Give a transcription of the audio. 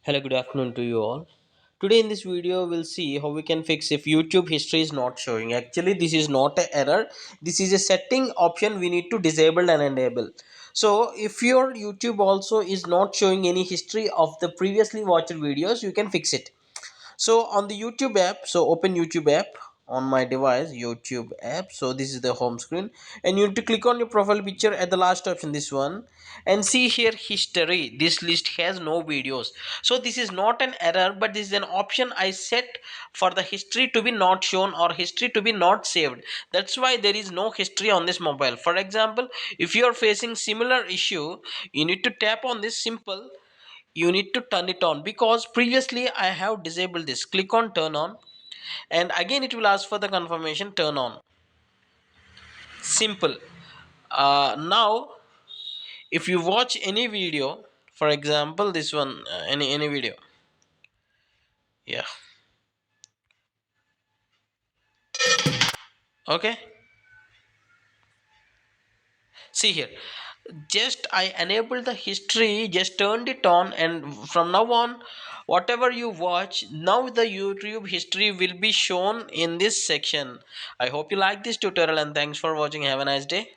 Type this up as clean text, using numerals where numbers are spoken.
Hello, good afternoon to you all. Today in this video, we'll see how we can fix if YouTube history is not showing. Actually, this is not an error. This is a setting option we need to disable and enable. So, if your YouTube also is not showing any history of the previously watched videos, you can fix it. So on the YouTube app, so open YouTube app on my device, YouTube app. So this is the home screen, and you need to click on your profile picture at the last option, this one, and see here history. This list has no videos. So this is not an error, but this is an option I set for the history to be not shown or history to be not saved. That's why there is no history on this mobile. For example, if you are facing similar issue, you need to tap on this simple, you need to turn it on, because previously I have disabled this. Click on turn on, and again it will ask for the confirmation, turn on. Simple. Now if you watch any video, for example this one, any video, yeah, okay, see here, just I enabled the history, just turned it on, and from now on whatever you watch, now the YouTube history will be shown in this section. I hope you like this tutorial, and thanks for watching. Have a nice day.